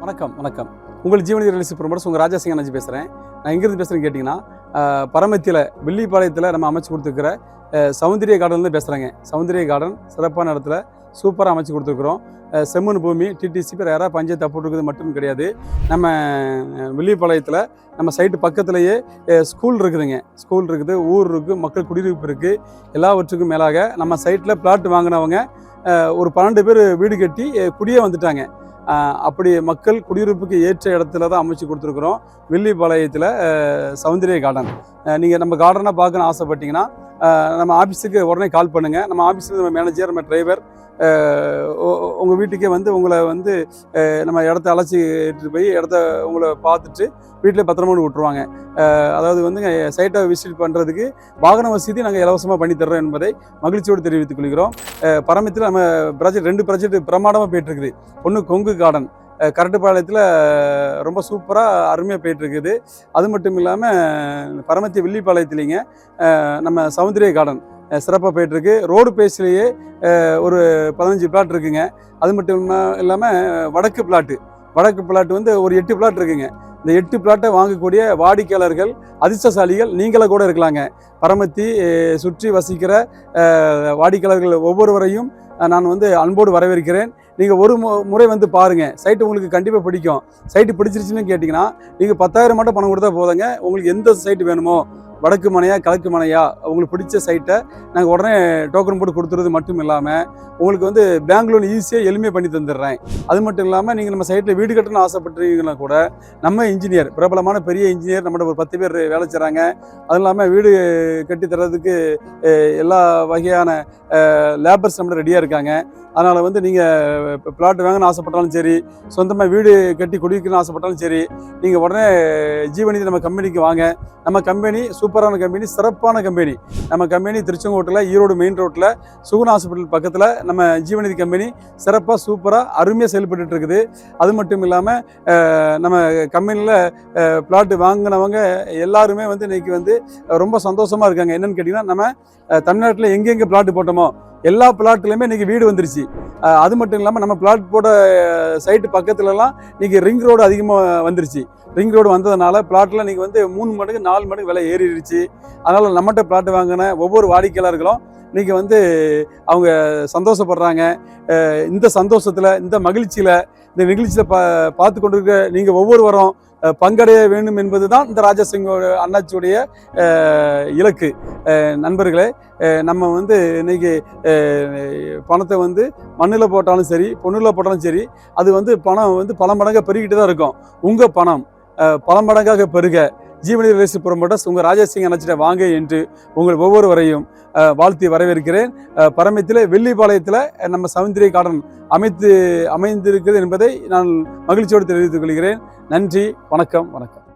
வணக்கம். உங்கள் ஜீவனி real estate promoters உங்கள் ராஜா சிங் பேசுகிறேன். நான் எங்கேருந்து பேசுகிறேன்னு கேட்டிங்கன்னா, பரமத்தியில் வில்லிப்பாளையத்தில் நம்ம அமைச்சு கொடுத்துருக்கிற சௌந்தரிய கார்டன்லேருந்து பேசுகிறேங்க. சௌந்தரிய கார்டன் சிறப்பான இடத்துல சூப்பராக அமைச்சு கொடுத்துருக்குறோம். செம்மண் பூமி, டிடிசிபி யாராவது பஞ்சாயத்து போட்டுருக்குது மட்டும் கிடையாது. நம்ம வில்லிப்பாளையத்தில் நம்ம சைட்டு பக்கத்துலேயே ஸ்கூல் இருக்குதுங்க. ஸ்கூல் இருக்குது, ஊர் இருக்குது, மக்கள் குடியிருப்பு இருக்குது. எல்லாவற்றுக்கும் மேலாக நம்ம சைட்டில் பிளாட் வாங்கினவங்க ஒரு 12 பேர் வீடு கட்டி குடியே வந்துட்டாங்க. அப்படி மக்கள் குடியிருப்புக்கு ஏற்ற இடத்துல தான் அமைச்சு கொடுத்துருக்குறோம். வில்லிப்பாளையத்தில் சௌந்தரிய கார்டன். நீங்கள் நம்ம கார்டனை பார்க்கணுன்னு ஆசைப்பட்டீங்கன்னா நம்ம ஆஃபீஸுக்கு உடனே கால் பண்ணுங்கள். நம்ம ஆஃபீஸில் நம்ம மேனேஜர், நம்ம டிரைவர் உங்கள் வீட்டுக்கே வந்து உங்களை வந்து நம்ம இடத்த அழைச்சிட்டு போய் இடத்த உங்களை பார்த்துட்டு வீட்டில் பத்திரமா விட்டுருவாங்க. அதாவது வந்து சைட்டை விசிட் பண்ணுறதுக்கு வாகன வசதி நாங்கள் இலவசமாக பண்ணித்தர்றோம் என்பதை மகிழ்ச்சியோடு தெரிவித்துக் கொள்கிறோம். பரமத்தில் நம்ம ப்ராஜெக்ட் 2 ப்ராஜெக்ட் பிரமாண்டமாக போயிட்டுருக்குது. ஒன்று கொங்கு கார்டன் கரட்டுப்பாளையத்தில் ரொம்ப சூப்பராக அருமையாக போயிட்டுருக்குது. அது மட்டும் இல்லாமல் பரமத்தி வில்லிப்பாளையத்துலேங்க நம்ம சௌந்தரிய கார்டன் சிறப்பாக போயிட்டுருக்கு. ரோடு பேஸ்லேயே ஒரு 15 பிளாட் இருக்குங்க. அது மட்டும் இல்லாமல் வடக்கு பிளாட்டு வந்து ஒரு 8 பிளாட் இருக்குங்க. இந்த 8 பிளாட்டை வாங்கக்கூடிய வாடிக்கையாளர்கள் அதிர்ஷ்டசாலிகள் நீங்களே கூட இருக்கலாங்க. பரமத்தி சுற்றி வசிக்கிற வாடிக்கையாளர்கள் ஒவ்வொருவரையும் நான் வந்து அன்போடு வரவேற்கிறேன். நீங்கள் ஒரு முறை வந்து பாருங்கள். சைட்டு உங்களுக்கு கண்டிப்பாக பிடிக்கும். சைட்டு பிடிச்சிருச்சுன்னு கேட்டிங்கன்னா நீங்கள் 10,000 மட்டும் பணம் கொடுத்தா போதுங்க. உங்களுக்கு எந்த சைட்டு வேணுமோ, வடக்கு மனையா கிழக்கு மனையா, உங்களுக்கு பிடிச்ச சைட்டை நாங்கள் உடனே டோக்கன் போட்டு கொடுத்துறது மட்டும் இல்லாமல் உங்களுக்கு வந்து பேங்க் லோன் ஈஸியாக எளிமையாக பண்ணி தந்துடுறேன். அது மட்டும் இல்லாமல் நீங்கள் நம்ம சைட்டில் வீடு கட்டணும்னு ஆசைப்பட்டீங்கன்னா கூட நம்ம இன்ஜினியர், பிரபலமான பெரிய இன்ஜினியர் நம்மகிட்ட ஒரு 10 பேர் வேலை செய்கிறாங்க. அதுவும் இல்லாமல் வீடு கட்டி தர்றதுக்கு எல்லா வகையான லேபர்ஸ் நம்மகிட்ட ரெடியாக இருக்காங்க. அதனால் வந்து நீங்கள் பிளாட் வாங்கணும்னு ஆசைப்பட்டாலும் சரி, சொந்தமாக வீடு கட்டி குடிக்கணும்னு ஆசைப்பட்டாலும் சரி, நீங்கள் உடனே ஜீவனி நம்ம கம்பெனிக்கு வாங்க. நம்ம கம்பெனி சூப்பரான கம்பெனி, சிறப்பான கம்பெனி. நம்ம கம்பெனி திருச்செங்கோட்டில், ஈரோடு மெயின் ரோட்டில், சுகுணா ஹாஸ்பிட்டல் பக்கத்தில் நம்ம ஜீவநிதி கம்பெனி சிறப்பாக சூப்பராக அருமையாக செயல்பட்டு இருக்குது. அது மட்டும் இல்லாமல் நம்ம கம்பெனியில் பிளாட்டு வாங்கினவங்க எல்லாருமே வந்து இன்றைக்கி வந்து ரொம்ப சந்தோஷமாக இருக்காங்க. என்னென்னு கேட்டிங்கன்னா, நம்ம தமிழ்நாட்டில் எங்கெங்கே பிளாட்டு போட்டோமோ எல்லா பிளாட்லையுமே இன்றைக்கி வீடு வந்துருச்சு. அது மட்டும் இல்லாமல் நம்ம பிளாட் போட சைட்டு பக்கத்துலலாம் இன்றைக்கி ரிங் ரோடு அதிகமாக வந்துருச்சு. ரிங் ரோடு வந்ததுனால பிளாட்டில் இன்றைக்கி வந்து 3 மடங்கு 4 மடங்கு விலை ஏறிடுச்சு. அதனால் நம்மகிட்ட பிளாட் வாங்கின ஒவ்வொரு வாடிக்கையாளர்களும் இன்றைக்கி வந்து அவங்க சந்தோஷப்படுறாங்க. இந்த சந்தோஷத்தில், இந்த மகிழ்ச்சியில், இந்த நிகழ்ச்சியில் பார்த்து கொண்டு இருக்க நீங்கள் ஒவ்வொருவரும் பங்கடைய வேண்டும் என்பது தான் இந்த ராஜாசிங்கோட அண்ணாச்சியுடைய இலக்கு. நண்பர்களே, நம்ம வந்து இன்றைக்கி பணத்தை வந்து மண்ணில் போட்டாலும் சரி, பொண்ணில் போட்டாலும் சரி, அது வந்து பணம் வந்து பல மடங்காக பெருகிட்டு தான் இருக்கும். உங்கள் பணம் பல மடங்காக பெருக ஜீவனி ரியல் எஸ்டேட் ப்ரமோட்டர்ஸ் உங்கள் ராஜாசிங் அண்ணாச்சிட்ட வாங்க என்று உங்கள் ஒவ்வொருவரையும் வாழ்த்தி வரவேற்கிறேன். பரமத்தியில் வில்லிப்பாளையத்தில் நம்ம சௌந்தரிய கார்டன் அமைந்திருக்கிறது என்பதை நான் மகிழ்ச்சியோடு தெரிவித்துக் கொள்கிறேன். நன்றி, வணக்கம்.